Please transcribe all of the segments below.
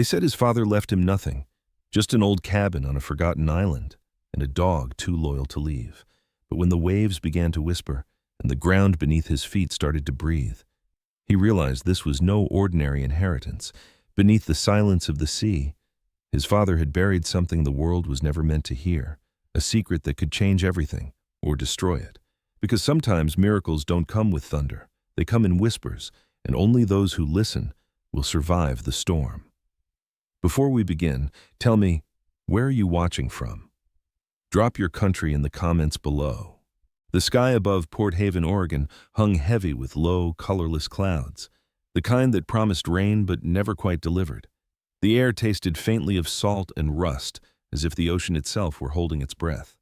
They said his father left him nothing, just an old cabin on a forgotten island and a dog too loyal to leave. But when the waves began to whisper and the ground beneath his feet started to breathe, he realized this was no ordinary inheritance. Beneath the silence of the sea, his father had buried something the world was never meant to hear, a secret that could change everything or destroy it. Because sometimes miracles don't come with thunder, they come in whispers, and only those who listen will survive the storm. Before we begin, tell me, where are you watching from? Drop your country in the comments below. The sky above Port Haven, Oregon, hung heavy with low, colorless clouds, the kind that promised rain but never quite delivered. The air tasted faintly of salt and rust, as if the ocean itself were holding its breath.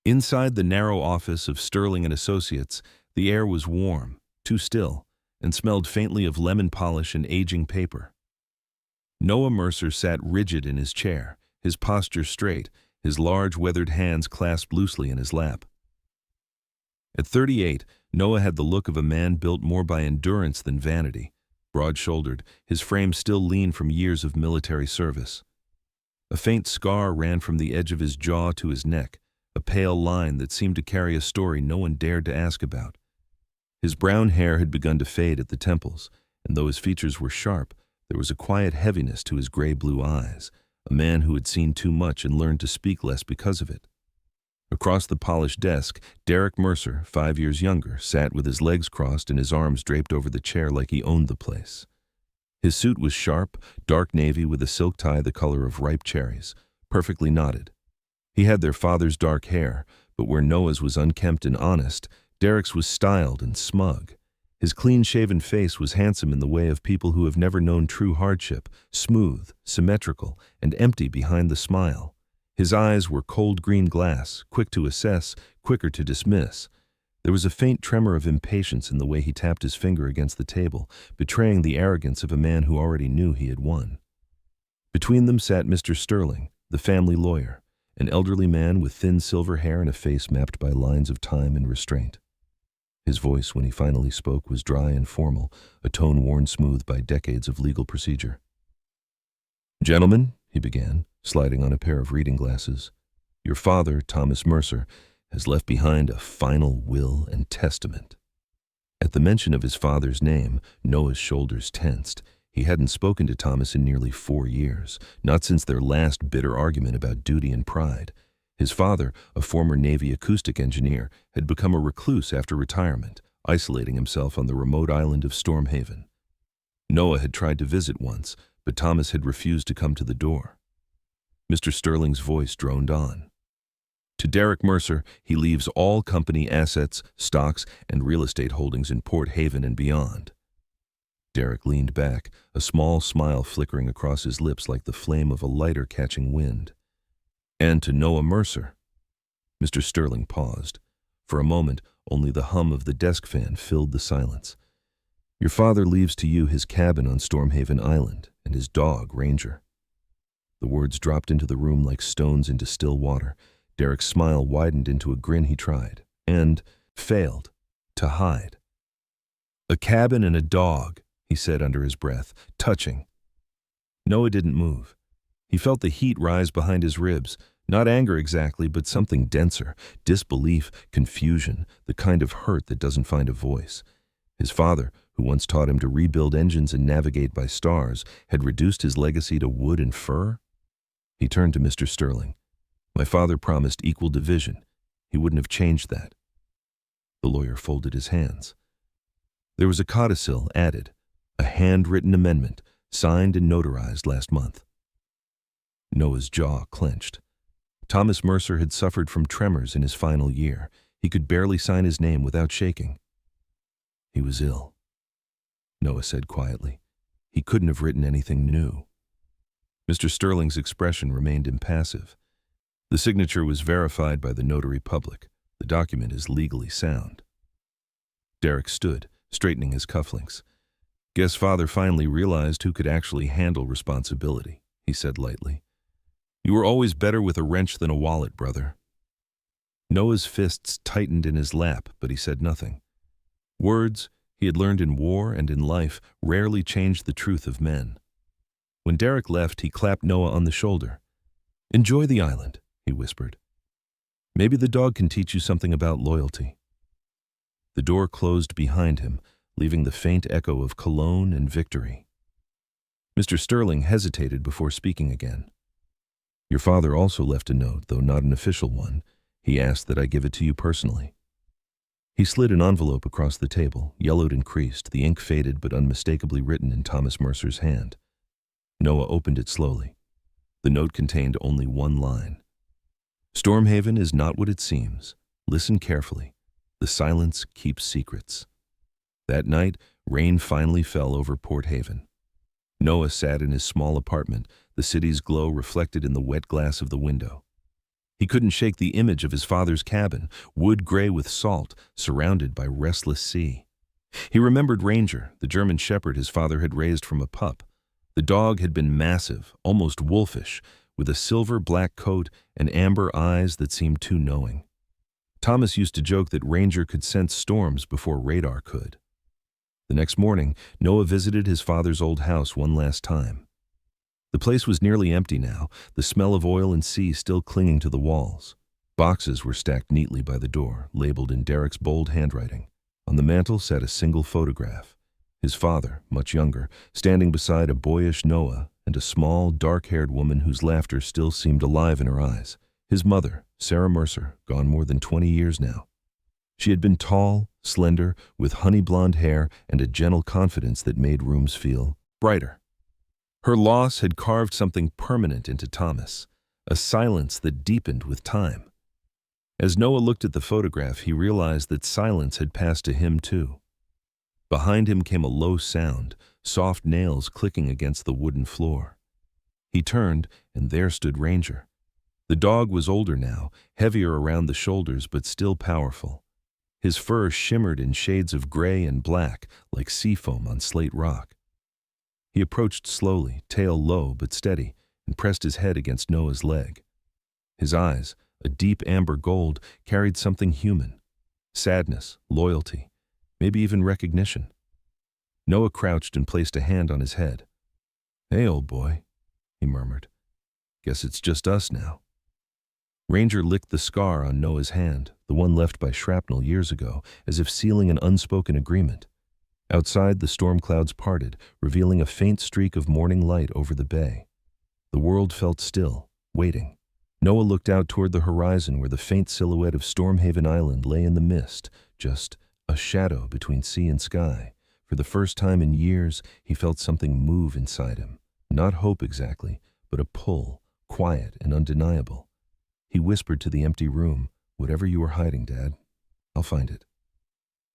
Inside the narrow office of Sterling and Associates, the air was warm, too still, and smelled faintly of lemon polish and aging paper. Noah Mercer sat rigid in his chair, his posture straight, his large weathered hands clasped loosely in his lap. At 38, Noah had the look of a man built more by endurance than vanity, broad-shouldered, his frame still lean from years of military service. A faint scar ran from the edge of his jaw to his neck, a pale line that seemed to carry a story no one dared to ask about. His brown hair had begun to fade at the temples, and though his features were sharp, there was a quiet heaviness to his gray-blue eyes, a man who had seen too much and learned to speak less because of it. Across the polished desk, Derek Mercer, 5 years younger, sat with his legs crossed and his arms draped over the chair like he owned the place. His suit was sharp, dark navy with a silk tie the color of ripe cherries, perfectly knotted. He had their father's dark hair, but where Noah's was unkempt and honest, Derek's was styled and smug. His clean-shaven face was handsome in the way of people who have never known true hardship, smooth, symmetrical, and empty behind the smile. His eyes were cold green glass, quick to assess, quicker to dismiss. There was a faint tremor of impatience in the way he tapped his finger against the table, betraying the arrogance of a man who already knew he had won. Between them sat Mr. Sterling, the family lawyer, an elderly man with thin silver hair and a face mapped by lines of time and restraint. His voice, when he finally spoke, was dry and formal, a tone worn smooth by decades of legal procedure. "Gentlemen," he began, sliding on a pair of reading glasses, "your father, Thomas Mercer, has left behind a final will and testament." At the mention of his father's name, Noah's shoulders tensed. He hadn't spoken to Thomas in nearly 4 years, not since their last bitter argument about duty and pride. His father, a former Navy acoustic engineer, had become a recluse after retirement, isolating himself on the remote island of Storm Haven. Noah had tried to visit once, but Thomas had refused to come to the door. Mr. Sterling's voice droned on. "To Derek Mercer, he leaves all company assets, stocks, and real estate holdings in Port Haven and beyond." Derek leaned back, a small smile flickering across his lips like the flame of a lighter catching wind. "And to Noah Mercer." Mr. Sterling paused. For a moment, only the hum of the desk fan filled the silence. "Your father leaves to you his cabin on Stormhaven Island and his dog, Ranger." The words dropped into the room like stones into still water. Derek's smile widened into a grin he tried, and failed, to hide. "A cabin and a dog," he said under his breath, touching. Noah didn't move. He felt the heat rise behind his ribs, not anger exactly, but something denser, disbelief, confusion, the kind of hurt that doesn't find a voice. His father, who once taught him to rebuild engines and navigate by stars, had reduced his legacy to wood and fur? He turned to Mr. Sterling. "My father promised equal division. He wouldn't have changed that." The lawyer folded his hands. "There was a codicil added, a handwritten amendment, signed and notarized last month." Noah's jaw clenched. Thomas Mercer had suffered from tremors in his final year. He could barely sign his name without shaking. "He was ill," Noah said quietly. "He couldn't have written anything new." Mr. Sterling's expression remained impassive. The signature was verified by the notary public. The document is legally sound. Derek stood, straightening his cufflinks. "Guess father finally realized who could actually handle responsibility," he said lightly. "You were always better with a wrench than a wallet, brother." Noah's fists tightened in his lap, but he said nothing. Words, he had learned in war and in life, rarely changed the truth of men. When Derek left, he clapped Noah on the shoulder. "Enjoy the island," he whispered. "Maybe the dog can teach you something about loyalty." The door closed behind him, leaving the faint echo of cologne and victory. Mr. Sterling hesitated before speaking again. "Your father also left a note, though not an official one. He asked that I give it to you personally." He slid an envelope across the table, yellowed and creased, the ink faded but unmistakably written in Thomas Mercer's hand. Noah opened it slowly. The note contained only one line. "Stormhaven is not what it seems. Listen carefully. The silence keeps secrets." That night, rain finally fell over Port Haven. Noah sat in his small apartment, the city's glow reflected in the wet glass of the window. He couldn't shake the image of his father's cabin, wood gray with salt, surrounded by restless sea. He remembered Ranger, the German shepherd his father had raised from a pup. The dog had been massive, almost wolfish, with a silver-black coat and amber eyes that seemed too knowing. Thomas used to joke that Ranger could sense storms before radar could. The next morning, Noah visited his father's old house one last time. The place was nearly empty now, the smell of oil and sea still clinging to the walls. Boxes were stacked neatly by the door, labeled in Derek's bold handwriting. On the mantel sat a single photograph. His father, much younger, standing beside a boyish Noah and a small, dark-haired woman whose laughter still seemed alive in her eyes. His mother, Sarah Mercer, gone more than 20 years now. She had been tall, slender, with honey-blonde hair and a gentle confidence that made rooms feel brighter. Her loss had carved something permanent into Thomas, a silence that deepened with time. As Noah looked at the photograph, he realized that silence had passed to him too. Behind him came a low sound, soft nails clicking against the wooden floor. He turned, and there stood Ranger. The dog was older now, heavier around the shoulders but still powerful. His fur shimmered in shades of gray and black, like seafoam on slate rock. He approached slowly, tail low but steady, and pressed his head against Noah's leg. His eyes, a deep amber gold, carried something human. Sadness, loyalty, maybe even recognition. Noah crouched and placed a hand on his head. "Hey, old boy," he murmured. "Guess it's just us now." Ranger licked the scar on Noah's hand, the one left by shrapnel years ago, as if sealing an unspoken agreement. Outside, the storm clouds parted, revealing a faint streak of morning light over the bay. The world felt still, waiting. Noah looked out toward the horizon where the faint silhouette of Stormhaven Island lay in the mist, just a shadow between sea and sky. For the first time in years, he felt something move inside him. Not hope exactly, but a pull, quiet and undeniable. He whispered to the empty room, "Whatever you are hiding, Dad, I'll find it."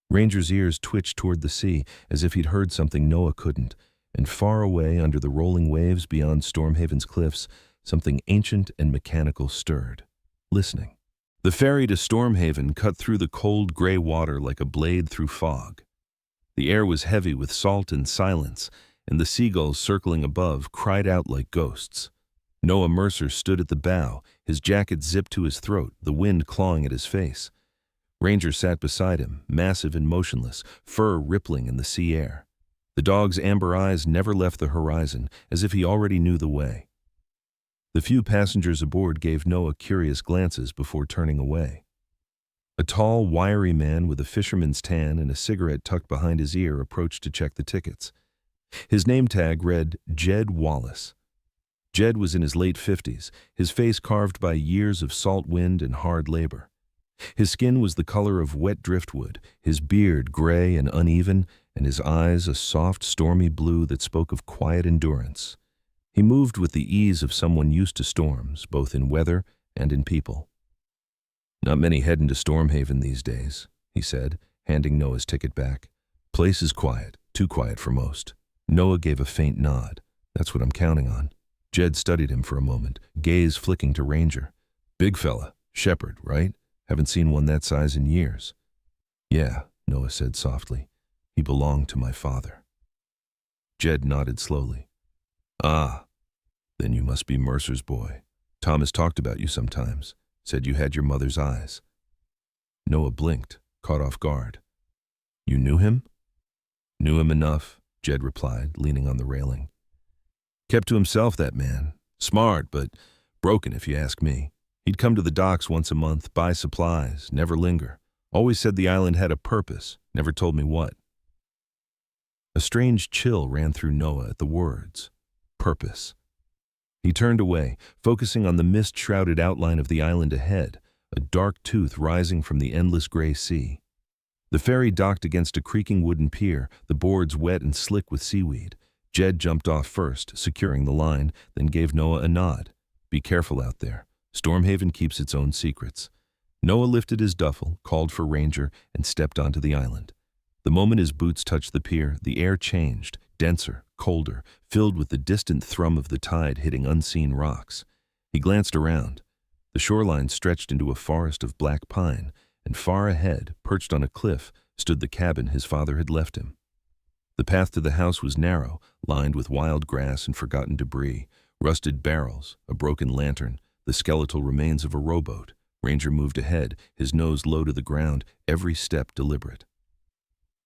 Ranger's ears twitched toward the sea, as if he'd heard something Noah couldn't, and far away under the rolling waves beyond Stormhaven's cliffs, something ancient and mechanical stirred, listening. The ferry to Stormhaven cut through the cold gray water like a blade through fog. The air was heavy with salt and silence, and the seagulls circling above cried out like ghosts. Noah Mercer stood at the bow, his jacket zipped to his throat, the wind clawing at his face. Ranger sat beside him, massive and motionless, fur rippling in the sea air. The dog's amber eyes never left the horizon, as if he already knew the way. The few passengers aboard gave Noah curious glances before turning away. A tall, wiry man with a fisherman's tan and a cigarette tucked behind his ear approached to check the tickets. His name tag read Jed Wallace. Jed was in his late 50s, his face carved by years of salt wind and hard labor. His skin was the color of wet driftwood, his beard gray and uneven, and his eyes a soft, stormy blue that spoke of quiet endurance. He moved with the ease of someone used to storms, both in weather and in people. "Not many heading to Stormhaven these days," he said, handing Noah's ticket back. "Place is quiet, too quiet for most." Noah gave a faint nod. "That's what I'm counting on." Jed studied him for a moment, gaze flicking to Ranger. "Big fella, shepherd, right? Haven't seen one that size in years." "Yeah," Noah said softly. "He belonged to my father." Jed nodded slowly. "Ah, then you must be Mercer's boy. Thomas talked about you sometimes, said you had your mother's eyes." Noah blinked, caught off guard. "You knew him?" "Knew him enough," Jed replied, leaning on the railing. Kept to himself, that man. Smart, but broken if you ask me. He'd come to the docks once a month, buy supplies, never linger. Always said the island had a purpose, never told me what. A strange chill ran through Noah at the words. Purpose. He turned away, focusing on the mist-shrouded outline of the island ahead, a dark tooth rising from the endless gray sea. The ferry docked against a creaking wooden pier, the boards wet and slick with seaweed. Jed jumped off first, securing the line, then gave Noah a nod. Be careful out there. Stormhaven keeps its own secrets. Noah lifted his duffel, called for Ranger, and stepped onto the island. The moment his boots touched the pier, the air changed, denser, colder, filled with the distant thrum of the tide hitting unseen rocks. He glanced around. The shoreline stretched into a forest of black pine, and far ahead, perched on a cliff, stood the cabin his father had left him. The path to the house was narrow, lined with wild grass and forgotten debris, rusted barrels, a broken lantern, the skeletal remains of a rowboat. Ranger moved ahead, his nose low to the ground, every step deliberate.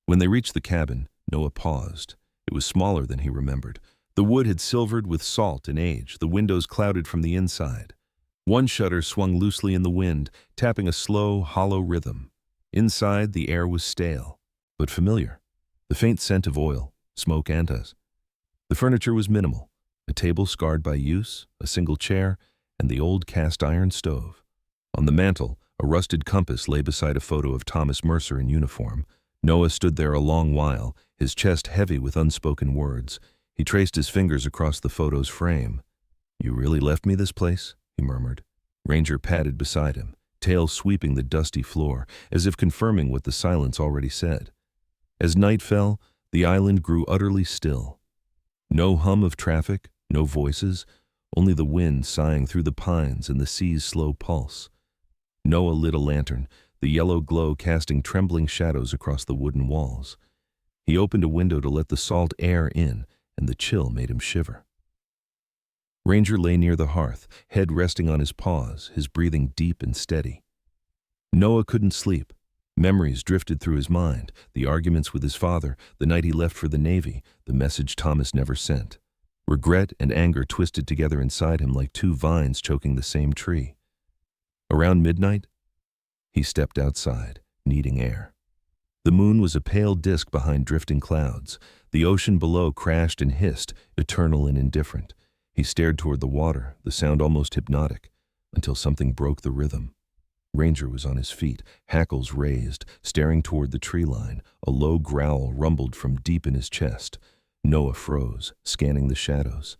When they reached the cabin, Noah paused. It was smaller than he remembered. The wood had silvered with salt and age, the windows clouded from the inside. One shutter swung loosely in the wind, tapping a slow, hollow rhythm. Inside, the air was stale, but familiar. The faint scent of oil, smoke, and dust. The furniture was minimal. A table scarred by use, a single chair, and the old cast-iron stove. On the mantel, a rusted compass lay beside a photo of Thomas Mercer in uniform. Noah stood there a long while, his chest heavy with unspoken words. He traced his fingers across the photo's frame. "You really left me this place?" he murmured. Ranger padded beside him, tail sweeping the dusty floor, as if confirming what the silence already said. As night fell, the island grew utterly still. No hum of traffic, no voices, only the wind sighing through the pines and the sea's slow pulse. Noah lit a lantern, the yellow glow casting trembling shadows across the wooden walls. He opened a window to let the salt air in, and the chill made him shiver. Ranger lay near the hearth, head resting on his paws, his breathing deep and steady. Noah couldn't sleep. Memories drifted through his mind, the arguments with his father, the night he left for the Navy, the message Thomas never sent. Regret and anger twisted together inside him like two vines choking the same tree. Around midnight, he stepped outside, needing air. The moon was a pale disk behind drifting clouds. The ocean below crashed and hissed, eternal and indifferent. He stared toward the water, the sound almost hypnotic, until something broke the rhythm. Ranger was on his feet, hackles raised, staring toward the tree line. A low growl rumbled from deep in his chest. Noah froze, scanning the shadows.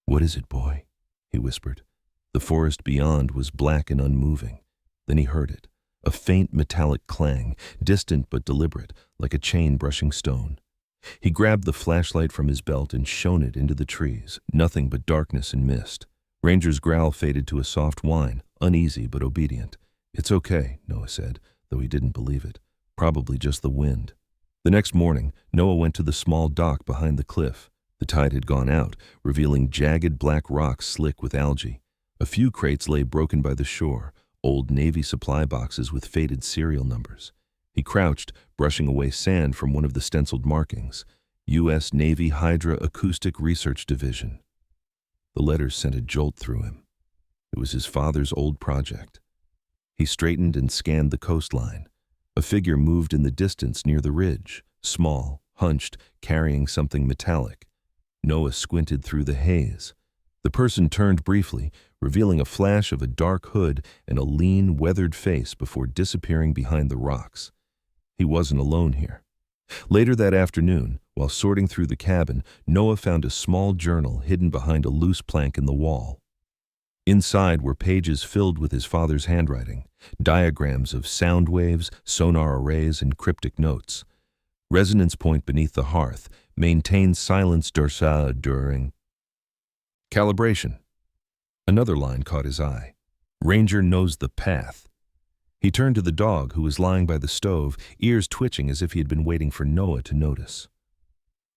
"What is it, boy?" he whispered. The forest beyond was black and unmoving. Then he heard it, a faint metallic clang, distant but deliberate, like a chain brushing stone. He grabbed the flashlight from his belt and shone it into the trees, nothing but darkness and mist. Ranger's growl faded to a soft whine, uneasy but obedient. "It's okay," Noah said, though he didn't believe it. Probably just the wind. The next morning, Noah went to the small dock behind the cliff. The tide had gone out, revealing jagged black rocks slick with algae. A few crates lay broken by the shore, old Navy supply boxes with faded serial numbers. He crouched, brushing away sand from one of the stenciled markings. U.S. Navy Hydra Acoustic Research Division. The letters sent a jolt through him. It was his father's old project. He straightened and scanned the coastline. A figure moved in the distance near the ridge, small, hunched, carrying something metallic. Noah squinted through the haze. The person turned briefly, revealing a flash of a dark hood and a lean, weathered face before disappearing behind the rocks. He wasn't alone here. Later that afternoon, while sorting through the cabin, Noah found a small journal hidden behind a loose plank in the wall. Inside were pages filled with his father's handwriting, diagrams of sound waves, sonar arrays, and cryptic notes. Resonance point beneath the hearth, maintain silence during calibration. Another line caught his eye. Ranger knows the path. He turned to the dog, who was lying by the stove, ears twitching as if he had been waiting for Noah to notice.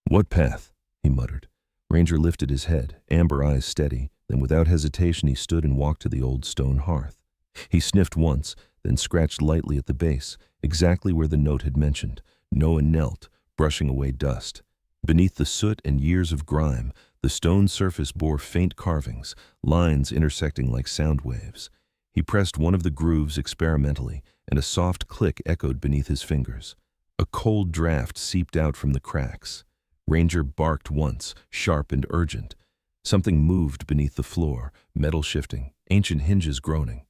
"What path?" he muttered. Ranger lifted his head, amber eyes steady. Then without hesitation he stood and walked to the old stone hearth. He sniffed once, then scratched lightly at the base, exactly where the note had mentioned. Noah knelt, brushing away dust. Beneath the soot and years of grime, The stone surface bore faint carvings, lines intersecting like sound waves. He pressed one of the grooves experimentally, and a soft click echoed beneath his fingers. A cold draft seeped out from the cracks. Ranger barked once, sharp and urgent. Something moved beneath the floor, metal shifting, ancient hinges groaning.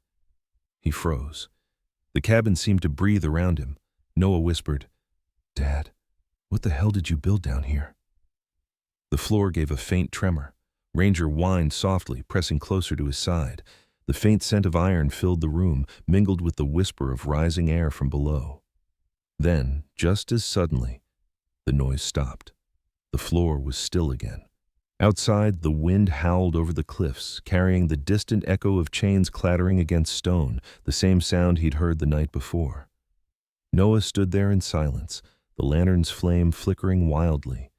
He froze. The cabin seemed to breathe around him. Noah whispered, "Dad, what the hell did you build down here?" The floor gave a faint tremor. Ranger whined softly, pressing closer to his side. The faint scent of iron filled the room, mingled with the whisper of rising air from below. Then, just as suddenly, the noise stopped. The floor was still again. Outside, the wind howled over the cliffs, carrying the distant echo of chains clattering against stone, the same sound he'd heard the night before. Noah stood there in silence, the lantern's flame flickering wildly.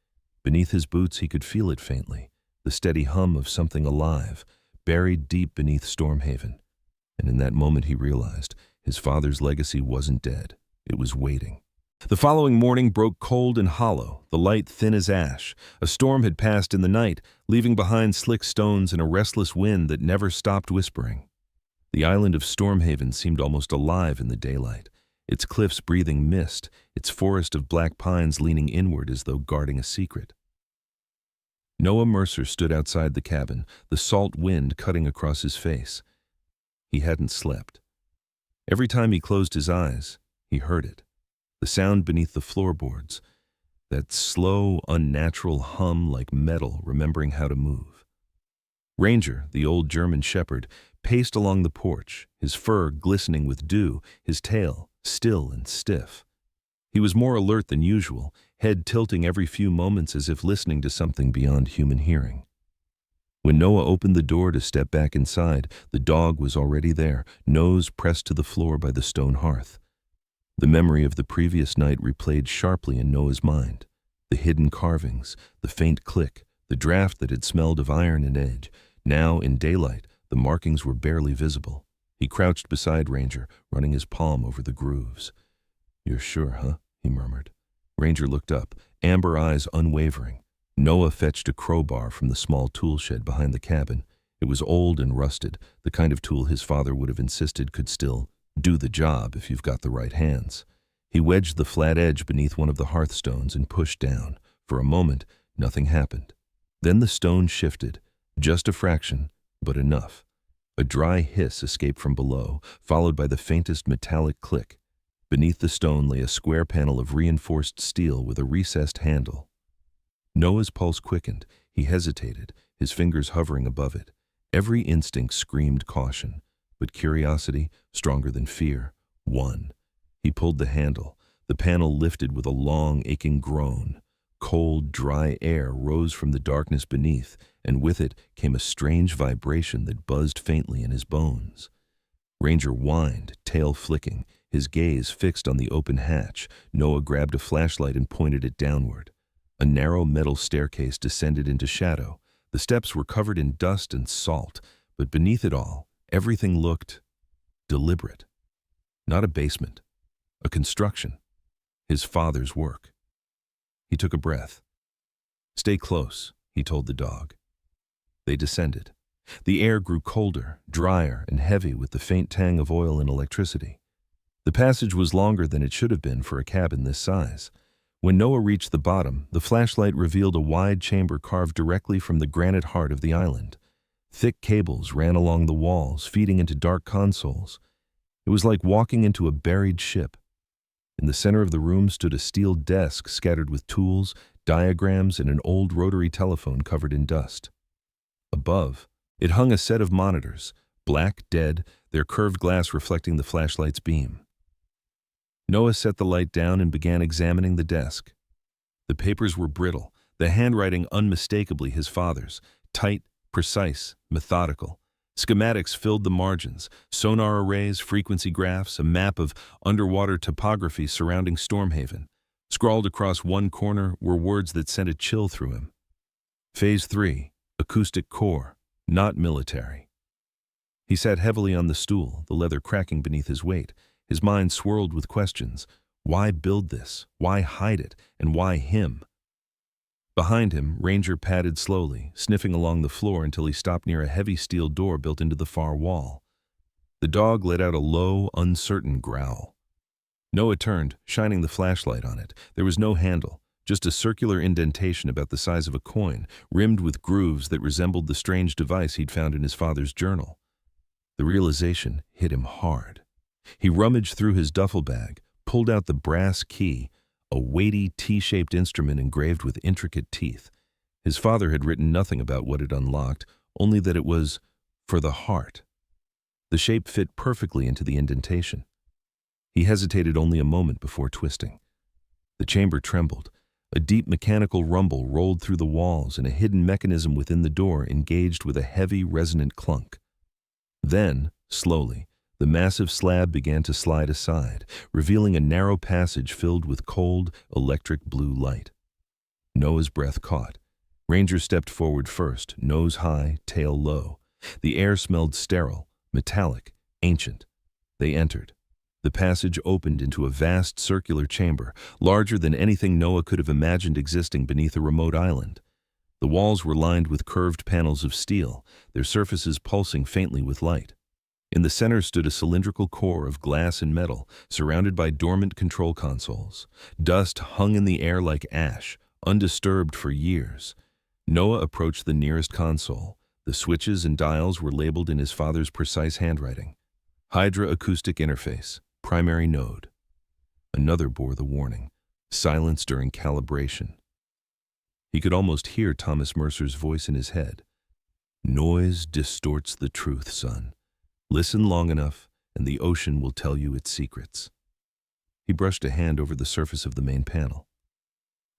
Beneath his boots he could feel it faintly, the steady hum of something alive, buried deep beneath Stormhaven. And in that moment he realized his father's legacy wasn't dead, it was waiting. The following morning broke cold and hollow, the light thin as ash. A storm had passed in the night, leaving behind slick stones and a restless wind that never stopped whispering. The island of Stormhaven seemed almost alive in the daylight, its cliffs breathing mist, its forest of black pines leaning inward as though guarding a secret. Noah Mercer stood outside the cabin, the salt wind cutting across his face. He hadn't slept. Every time he closed his eyes, he heard it. The sound beneath the floorboards, that slow, unnatural hum like metal remembering how to move. Ranger, the old German shepherd, paced along the porch, his fur glistening with dew, his tail still and stiff. He was more alert than usual, head tilting every few moments as if listening to something beyond human hearing. When Noah opened the door to step back inside, the dog was already there, nose pressed to the floor by the stone hearth. The memory of the previous night replayed sharply in Noah's mind. The hidden carvings, the faint click, the draft that had smelled of iron and edge. Now, in daylight, the markings were barely visible. He crouched beside Ranger, running his palm over the grooves. "You're sure, huh?" he murmured. Ranger looked up, amber eyes unwavering. Noah fetched a crowbar from the small tool shed behind the cabin. It was old and rusted, the kind of tool his father would have insisted could still do the job if you've got the right hands. He wedged the flat edge beneath one of the hearthstones and pushed down. For a moment, nothing happened. Then the stone shifted, just a fraction, but enough. A dry hiss escaped from below, followed by the faintest metallic click. Beneath the stone lay a square panel of reinforced steel with a recessed handle. Noah's pulse quickened. He hesitated, his fingers hovering above it. Every instinct screamed caution. But curiosity, stronger than fear, won. He pulled the handle. The panel lifted with a long, aching groan. Cold, dry air rose from the darkness beneath, and with it came a strange vibration that buzzed faintly in his bones. Ranger whined, tail flicking, his gaze fixed on the open hatch. Noah grabbed a flashlight and pointed it downward. A narrow metal staircase descended into shadow. The steps were covered in dust and salt, but beneath it all, everything looked deliberate. Not a basement, a construction. His father's work. He took a breath. "Stay close," he told the dog. They descended. The air grew colder, drier, and heavy with the faint tang of oil and electricity. The passage was longer than it should have been for a cabin this size. When Noah reached the bottom, the flashlight revealed a wide chamber carved directly from the granite heart of the island. Thick cables ran along the walls, feeding into dark consoles. It was like walking into a buried ship. In the center of the room stood a steel desk scattered with tools, diagrams, and an old rotary telephone covered in dust. Above, it hung a set of monitors, black, dead, their curved glass reflecting the flashlight's beam. Noah set the light down and began examining the desk. The papers were brittle, the handwriting unmistakably his father's, tight, precise, methodical. Schematics filled the margins, sonar arrays, frequency graphs, a map of underwater topography surrounding Stormhaven. Scrawled across one corner were words that sent a chill through him. Phase 3, acoustic core, not military. He sat heavily on the stool, the leather cracking beneath his weight. His mind swirled with questions. Why build this? Why hide it? And why him? Behind him, Ranger padded slowly, sniffing along the floor until he stopped near a heavy steel door built into the far wall. The dog let out a low, uncertain growl. Noah turned, shining the flashlight on it. There was no handle, just a circular indentation about the size of a coin, rimmed with grooves that resembled the strange device he'd found in his father's journal. The realization hit him hard. He rummaged through his duffel bag, pulled out the brass key, a weighty T-shaped instrument engraved with intricate teeth. His father had written nothing about what it unlocked, only that it was for the heart. The shape fit perfectly into the indentation. He hesitated only a moment before twisting. The chamber trembled. A deep mechanical rumble rolled through the walls, and a hidden mechanism within the door engaged with a heavy, resonant clunk. Then, slowly, the massive slab began to slide aside, revealing a narrow passage filled with cold, electric blue light. Noah's breath caught. Ranger stepped forward first, nose high, tail low. The air smelled sterile, metallic, ancient. They entered. The passage opened into a vast circular chamber, larger than anything Noah could have imagined existing beneath a remote island. The walls were lined with curved panels of steel, their surfaces pulsing faintly with light. In the center stood a cylindrical core of glass and metal, surrounded by dormant control consoles. Dust hung in the air like ash, undisturbed for years. Noah approached the nearest console. The switches and dials were labeled in his father's precise handwriting. Hydra acoustic interface, primary node. Another bore the warning, silence during calibration. He could almost hear Thomas Mercer's voice in his head. Noise distorts the truth, son. Listen long enough, and the ocean will tell you its secrets. He brushed a hand over the surface of the main panel.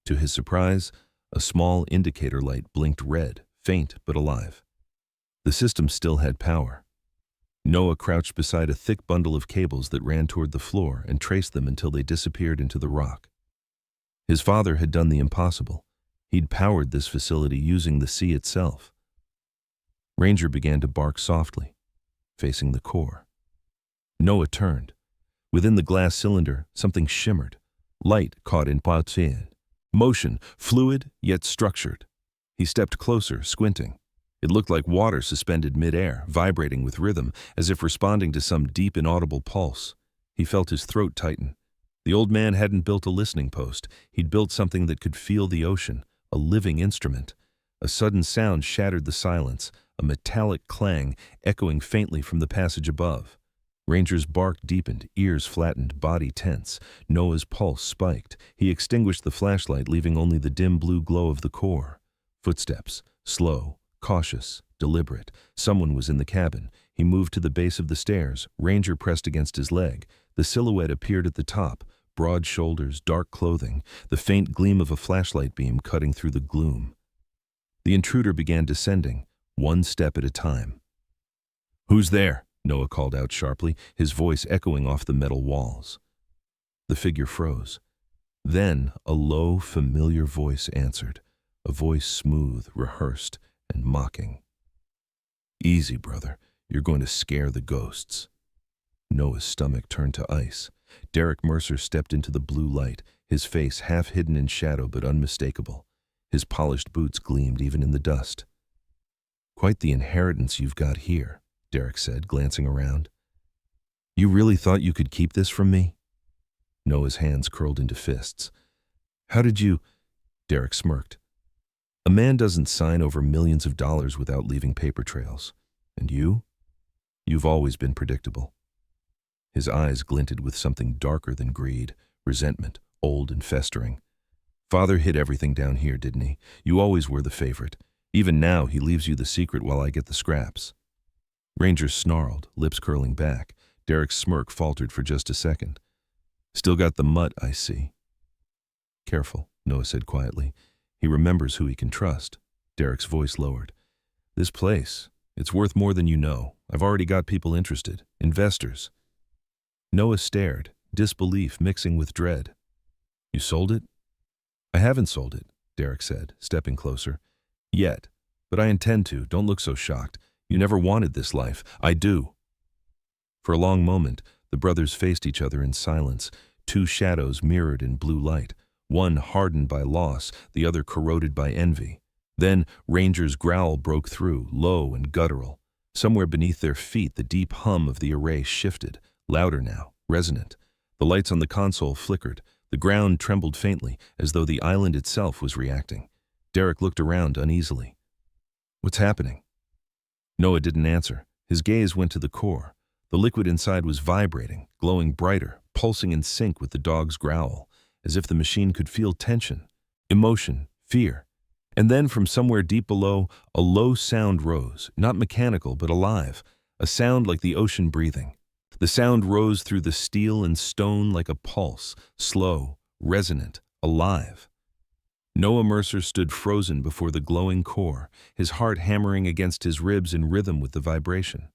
To his surprise, a small indicator light blinked red, faint but alive. The system still had power. Noah crouched beside a thick bundle of cables that ran toward the floor and traced them until they disappeared into the rock. His father had done the impossible. He'd powered this facility using the sea itself. Ranger began to bark softly, facing the core. Noah turned. Within the glass cylinder, something shimmered. Light caught in Pautien. Motion, fluid yet structured. He stepped closer, squinting. It looked like water suspended mid-air, vibrating with rhythm, as if responding to some deep, inaudible pulse. He felt his throat tighten. The old man hadn't built a listening post. He'd built something that could feel the ocean, a living instrument. A sudden sound shattered the silence, a metallic clang echoing faintly from the passage above. Ranger's bark deepened, ears flattened, body tense. Noah's pulse spiked. He extinguished the flashlight, leaving only the dim blue glow of the core. Footsteps, slow, cautious, deliberate. Someone was in the cabin. He moved to the base of the stairs. Ranger pressed against his leg. The silhouette appeared at the top. Broad shoulders, dark clothing, the faint gleam of a flashlight beam cutting through the gloom. The intruder began descending, one step at a time. "Who's there?" Noah called out sharply, his voice echoing off the metal walls. The figure froze. Then a low, familiar voice answered, a voice smooth, rehearsed, and mocking. "Easy, brother. You're going to scare the ghosts." Noah's stomach turned to ice. Derek Mercer stepped into the blue light, his face half hidden in shadow but unmistakable. His polished boots gleamed even in the dust. "Quite the inheritance you've got here," Derek said, glancing around. "You really thought you could keep this from me?" Noah's hands curled into fists. "How did you—" Derek smirked. "A man doesn't sign over millions of dollars without leaving paper trails. And you? You've always been predictable." His eyes glinted with something darker than greed, resentment, old and festering. "Father hid everything down here, didn't he? You always were the favorite. Even now, he leaves you the secret while I get the scraps." Ranger snarled, lips curling back. Derek's smirk faltered for just a second. "Still got the mutt, I see." "Careful," Noah said quietly. "He remembers who he can trust." Derek's voice lowered. "This place, it's worth more than you know. I've already got people interested. Investors." Noah stared, disbelief mixing with dread. "You sold it?" "I haven't sold it," Derek said, stepping closer. "Yet. But I intend to. Don't look so shocked. You never wanted this life. I do." For a long moment, the brothers faced each other in silence, two shadows mirrored in blue light, one hardened by loss, the other corroded by envy. Then Ranger's growl broke through, low and guttural. Somewhere beneath their feet, the deep hum of the array shifted, louder now, resonant. The lights on the console flickered. The ground trembled faintly, as though the island itself was reacting. Derek looked around uneasily. "What's happening?" Noah didn't answer. His gaze went to the core. The liquid inside was vibrating, glowing brighter, pulsing in sync with the dog's growl, as if the machine could feel tension, emotion, fear. And then from somewhere deep below, a low sound rose, not mechanical but alive, a sound like the ocean breathing. The sound rose through the steel and stone like a pulse, slow, resonant, alive. Noah Mercer stood frozen before the glowing core, his heart hammering against his ribs in rhythm with the vibration.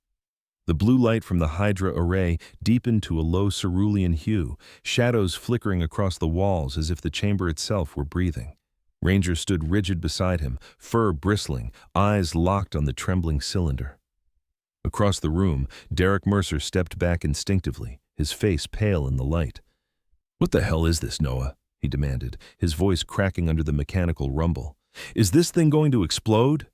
The blue light from the Hydra array deepened to a low cerulean hue, shadows flickering across the walls as if the chamber itself were breathing. Ranger stood rigid beside him, fur bristling, eyes locked on the trembling cylinder. Across the room, Derek Mercer stepped back instinctively, his face pale in the light. "What the hell is this, Noah?" he demanded, his voice cracking under the mechanical rumble. "Is this thing going to explode?"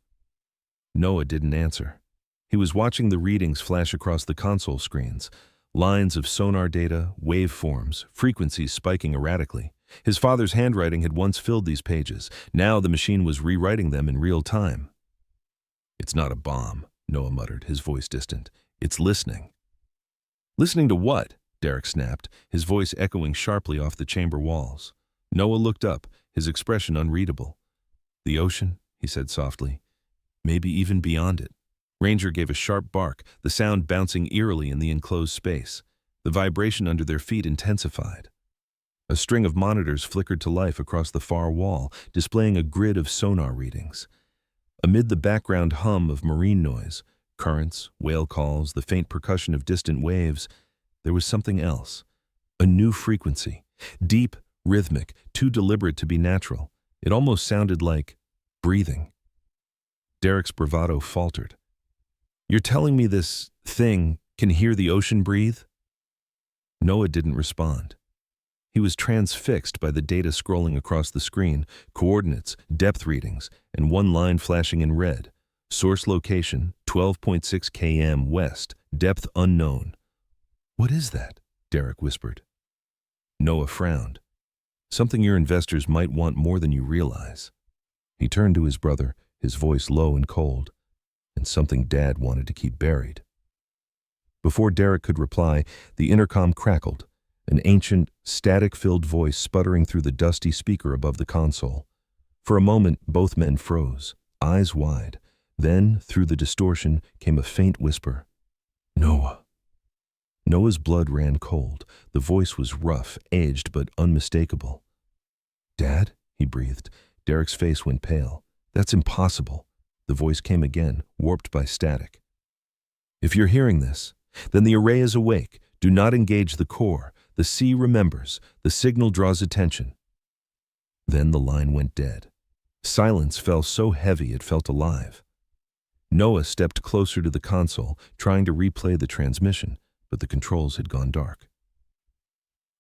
Noah didn't answer. He was watching the readings flash across the console screens, lines of sonar data, waveforms, frequencies spiking erratically. His father's handwriting had once filled these pages. Now the machine was rewriting them in real time. "It's not a bomb," Noah muttered, his voice distant. "It's listening." "Listening to what?" Derek snapped, his voice echoing sharply off the chamber walls. Noah looked up, his expression unreadable. "The ocean," he said softly. "Maybe even beyond it." Ranger gave a sharp bark, the sound bouncing eerily in the enclosed space. The vibration under their feet intensified. A string of monitors flickered to life across the far wall, displaying a grid of sonar readings. Amid the background hum of marine noise, currents, whale calls, the faint percussion of distant waves, there was something else. A new frequency. Deep, rhythmic, too deliberate to be natural. It almost sounded like breathing. Derek's bravado faltered. "You're telling me this thing can hear the ocean breathe?" Noah didn't respond. He was transfixed by the data scrolling across the screen, coordinates, depth readings, and one line flashing in red. Source location, 12.6 km west, depth unknown. "What is that?" Derek whispered. Noah frowned. "Something your investors might want more than you realize." He turned to his brother, his voice low and cold. "And something Dad wanted to keep buried." Before Derek could reply, the intercom crackled, an ancient, static-filled voice sputtering through the dusty speaker above the console. For a moment, both men froze, eyes wide. Then, through the distortion, came a faint whisper. "Noah." Noah's blood ran cold. The voice was rough, edged, but unmistakable. "Dad?" he breathed. Derek's face went pale. "That's impossible." The voice came again, warped by static. "If you're hearing this, then the array is awake. Do not engage the core. The sea remembers. The signal draws attention." Then the line went dead. Silence fell so heavy it felt alive. Noah stepped closer to the console, trying to replay the transmission, but the controls had gone dark.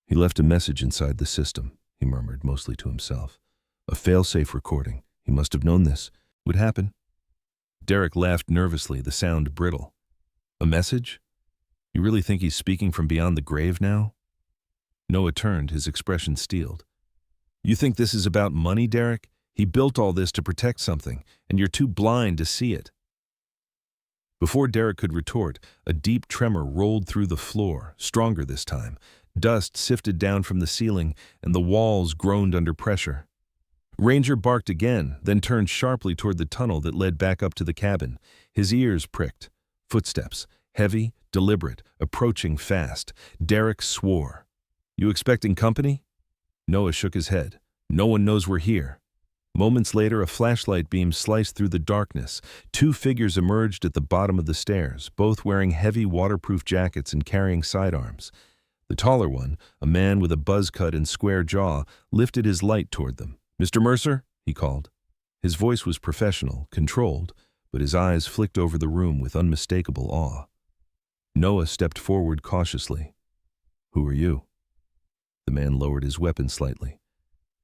"He left a message inside the system," he murmured, mostly to himself. "A fail-safe recording. He must have known this would happen." Derek laughed nervously, the sound brittle. "A message? You really think he's speaking from beyond the grave now?" Noah turned, his expression steeled. "You think this is about money, Derek? He built all this to protect something, and you're too blind to see it." Before Derek could retort, a deep tremor rolled through the floor, stronger this time. Dust sifted down from the ceiling, and the walls groaned under pressure. Ranger barked again, then turned sharply toward the tunnel that led back up to the cabin. His ears pricked. Footsteps, heavy, deliberate, approaching fast. Derek swore. "You expecting company?" Noah shook his head. "No one knows we're here." Moments later, a flashlight beam sliced through the darkness. Two figures emerged at the bottom of the stairs, both wearing heavy waterproof jackets and carrying sidearms. The taller one, a man with a buzz cut and square jaw, lifted his light toward them. "Mr. Mercer?" he called. His voice was professional, controlled, but his eyes flicked over the room with unmistakable awe. Noah stepped forward cautiously. "Who are you?" The man lowered his weapon slightly.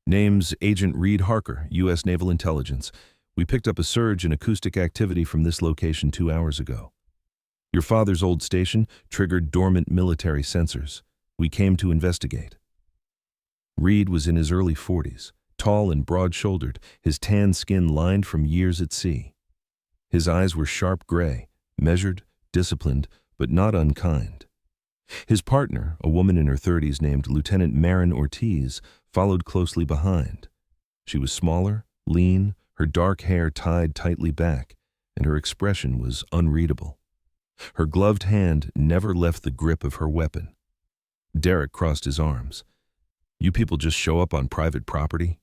Name's Agent Reed Harker, U.S. Naval Intelligence. We picked up a surge in acoustic activity from this location 2 hours ago. Your father's old station triggered dormant military sensors. We came to investigate. Reed was in his early 40s, tall and broad-shouldered, his tan skin lined from years at sea. His eyes were sharp gray, measured, disciplined, but not unkind. His partner, a woman in her 30s named Lieutenant Maren Ortiz, followed closely behind. She was smaller, lean, her dark hair tied tightly back, and her expression was unreadable. Her gloved hand never left the grip of her weapon. Derek crossed his arms. You people just show up on private property?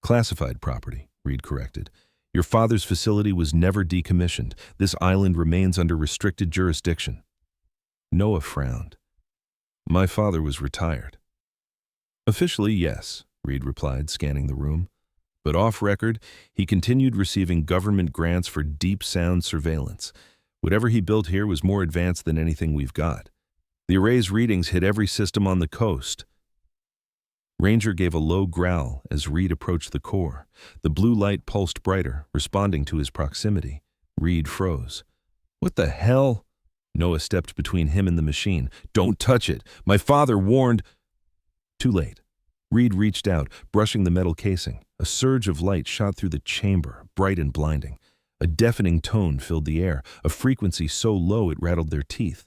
Classified property, Reed corrected. Your father's facility was never decommissioned. This island remains under restricted jurisdiction. Noah frowned. My father was retired. Officially, yes, Reed replied, scanning the room. But off-record, he continued receiving government grants for deep sound surveillance. Whatever he built here was more advanced than anything we've got. The array's readings hit every system on the coast. Ranger gave a low growl as Reed approached the core. The blue light pulsed brighter, responding to his proximity. Reed froze. What the hell? Noah stepped between him and the machine. Don't touch it. My father warned. Too late. Reed reached out, brushing the metal casing. A surge of light shot through the chamber, bright and blinding. A deafening tone filled the air, a frequency so low it rattled their teeth.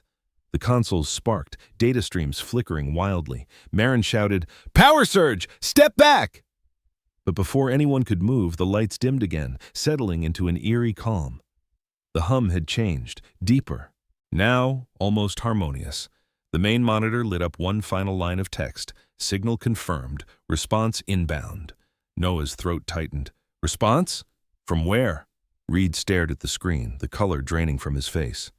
The consoles sparked, data streams flickering wildly. Maren shouted, Power surge! Step back! But before anyone could move, the lights dimmed again, settling into an eerie calm. The hum had changed, deeper. Now, almost harmonious. The main monitor lit up one final line of text. Signal confirmed. Response inbound. Noah's throat tightened. Response? From where? Reed stared at the screen, the color draining from his face.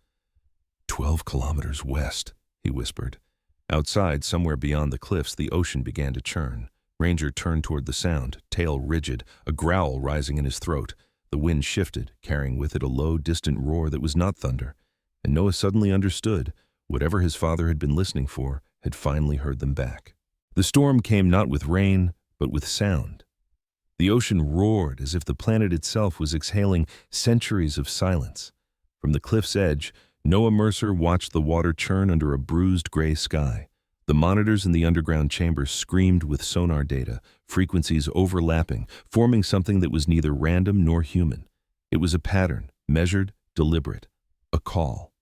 12 kilometers west, he whispered. Outside, somewhere beyond the cliffs, the ocean began to churn. Ranger turned toward the sound, tail rigid, a growl rising in his throat. The wind shifted, carrying with it a low, distant roar that was not thunder. And Noah suddenly understood. Whatever his father had been listening for had finally heard them back. The storm came not with rain, but with sound. The ocean roared as if the planet itself was exhaling centuries of silence. From the cliff's edge, Noah Mercer watched the water churn under a bruised gray sky. The monitors in the underground chamber screamed with sonar data, frequencies overlapping, forming something that was neither random nor human. It was a pattern, measured, deliberate, a call.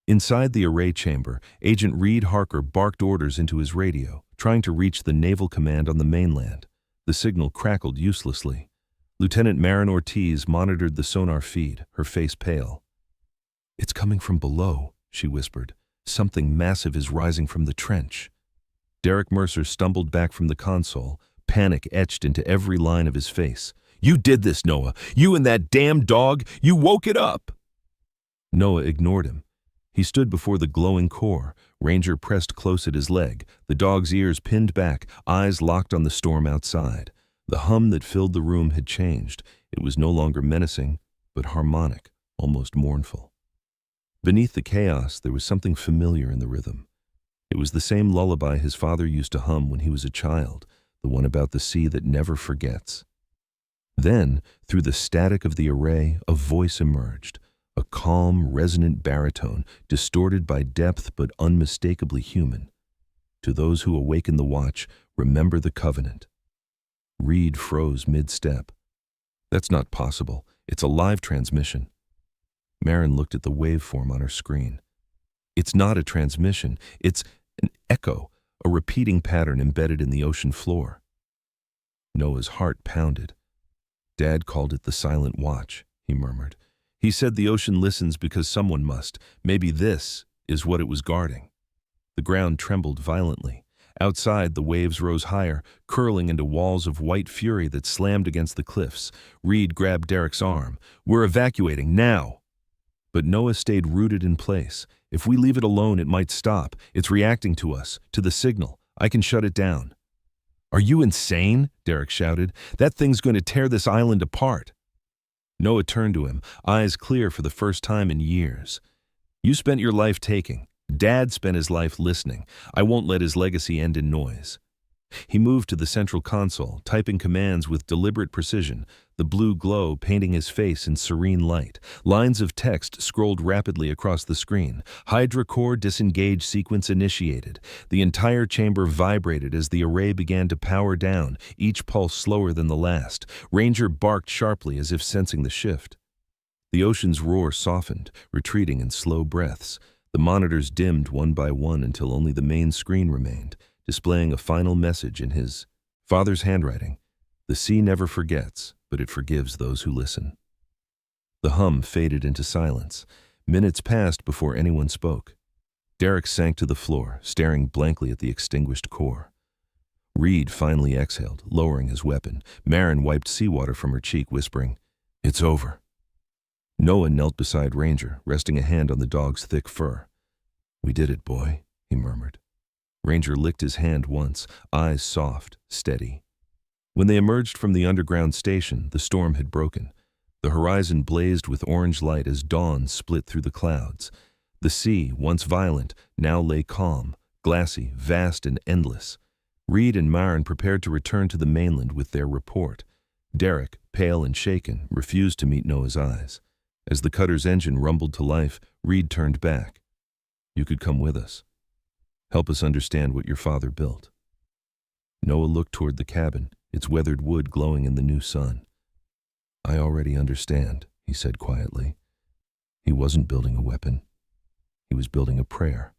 Inside the array chamber, Agent Reed Harker barked orders into his radio, trying to reach the naval command on the mainland. The signal crackled uselessly. Lieutenant Maren Ortiz monitored the sonar feed, her face pale. It's coming from below, she whispered. Something massive is rising from the trench. Derek Mercer stumbled back from the console, panic etched into every line of his face. You did this, Noah. You and that damn dog. You woke it up. Noah ignored him. He stood before the glowing core, Ranger pressed close at his leg, the dog's ears pinned back, eyes locked on the storm outside. The hum that filled the room had changed. It was no longer menacing, but harmonic, almost mournful. Beneath the chaos, there was something familiar in the rhythm. It was the same lullaby his father used to hum when he was a child, the one about the sea that never forgets. Then, through the static of the array, a voice emerged. A calm, resonant baritone, distorted by depth but unmistakably human. To those who awaken the watch, remember the covenant. Reed froze mid-step. That's not possible. It's a live transmission. Maren looked at the waveform on her screen. It's not a transmission. It's an echo, a repeating pattern embedded in the ocean floor. Noah's heart pounded. Dad called it the silent watch, he murmured. He said the ocean listens because someone must. Maybe this is what it was guarding. The ground trembled violently. Outside, the waves rose higher, curling into walls of white fury that slammed against the cliffs. Reed grabbed Derek's arm. We're evacuating, now! But Noah stayed rooted in place. If we leave it alone, it might stop. It's reacting to us, to the signal. I can shut it down. Are you insane? Derek shouted. That thing's going to tear this island apart. Noah turned to him, eyes clear for the first time in years. You spent your life taking. Dad spent his life listening. I won't let his legacy end in noise. He moved to the central console, typing commands with deliberate precision, the blue glow painting his face in serene light. Lines of text scrolled rapidly across the screen. Hydra core disengage sequence initiated. The entire chamber vibrated as the array began to power down, each pulse slower than the last. Ranger barked sharply as if sensing the shift. The ocean's roar softened, retreating in slow breaths. The monitors dimmed one by one until only the main screen remained, displaying a final message in his father's handwriting. The sea never forgets, but it forgives those who listen. The hum faded into silence. Minutes passed before anyone spoke. Derek sank to the floor, staring blankly at the extinguished core. Reed finally exhaled, lowering his weapon. Marin wiped seawater from her cheek, whispering, "It's over." Noah knelt beside Ranger, resting a hand on the dog's thick fur. "We did it, boy," he murmured. Ranger licked his hand once, eyes soft, steady. When they emerged from the underground station, the storm had broken. The horizon blazed with orange light as dawn split through the clouds. The sea, once violent, now lay calm, glassy, vast, and endless. Reed and Marin prepared to return to the mainland with their report. Derek, pale and shaken, refused to meet Noah's eyes. As the cutter's engine rumbled to life, Reed turned back. "You could come with us. Help us understand what your father built." Noah looked toward the cabin, its weathered wood glowing in the new sun. "I already understand," he said quietly. "He wasn't building a weapon. He was building a prayer."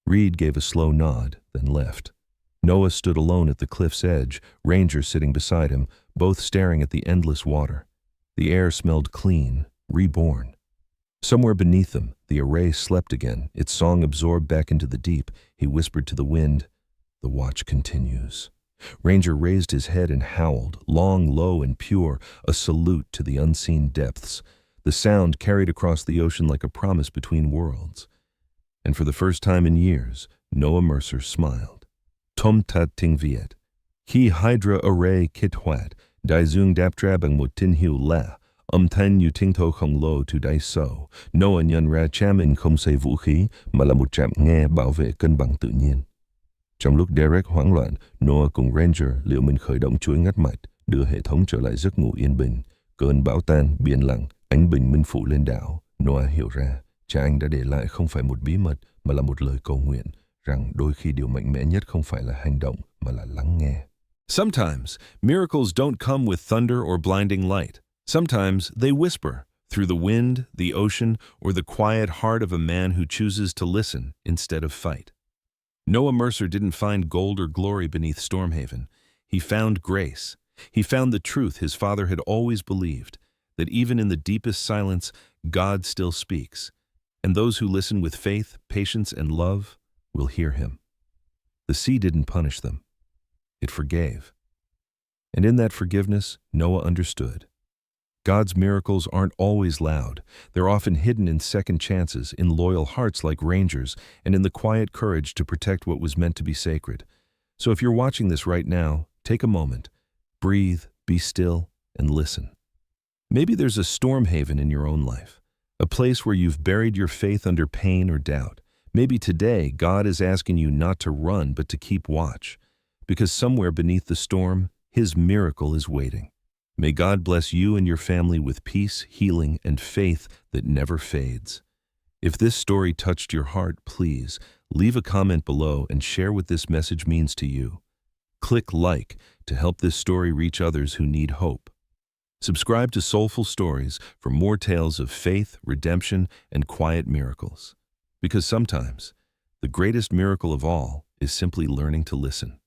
Reed gave a slow nod, then left. Noah stood alone at the cliff's edge, Ranger sitting beside him, both staring at the endless water. The air smelled clean, reborn. Somewhere beneath them, the array slept again, its song absorbed back into the deep. He whispered to the wind, "The watch continues." Ranger raised his head and howled, long, low, and pure, a salute to the unseen depths. The sound carried across the ocean like a promise between worlds. And for the first time in years, Noah Mercer smiled. "Tom tat ting viet. He hydra array kit huat, Dai zung dap drabang mo tin hiu la. Tan yu ting to không lo to dai so. Noah nhận ra cha mình không xây vũ khí, mà là một trạm nghe bảo vệ cân bằng tự nhiên. Trong lúc Derek hoảng loạn, Noah cùng Ranger liệu mình khởi động chuỗi ngắt mạch, đưa hệ thống trở lại giấc ngủ yên bình. Cơn bão tan, biển lặng, ánh bình minh phủ lên đảo. Noah hiểu ra, cha anh đã để lại không phải một bí mật, mà là một lời cầu nguyện, rằng đôi khi điều mạnh mẽ nhất không phải là hành động, mà là lắng nghe. Sometimes, miracles don't come with thunder or blinding light. Sometimes they whisper through the wind, the ocean, or the quiet heart of a man who chooses to listen instead of fight. Noah Mercer didn't find gold or glory beneath Stormhaven. He found grace. He found the truth his father had always believed, that even in the deepest silence, God still speaks, and those who listen with faith, patience, and love will hear him. The sea didn't punish them. It forgave. And in that forgiveness, Noah understood. God's miracles aren't always loud. They're often hidden in second chances, in loyal hearts like Rangers, and in the quiet courage to protect what was meant to be sacred. So if you're watching this right now, take a moment, breathe, be still, and listen. Maybe there's a storm haven in your own life, a place where you've buried your faith under pain or doubt. Maybe today God is asking you not to run, but to keep watch, because somewhere beneath the storm, His miracle is waiting. May God bless you and your family with peace, healing, and faith that never fades. If this story touched your heart, please leave a comment below and share what this message means to you. Click like to help this story reach others who need hope. Subscribe to Soulful Stories for more tales of faith, redemption, and quiet miracles. Because sometimes, the greatest miracle of all is simply learning to listen.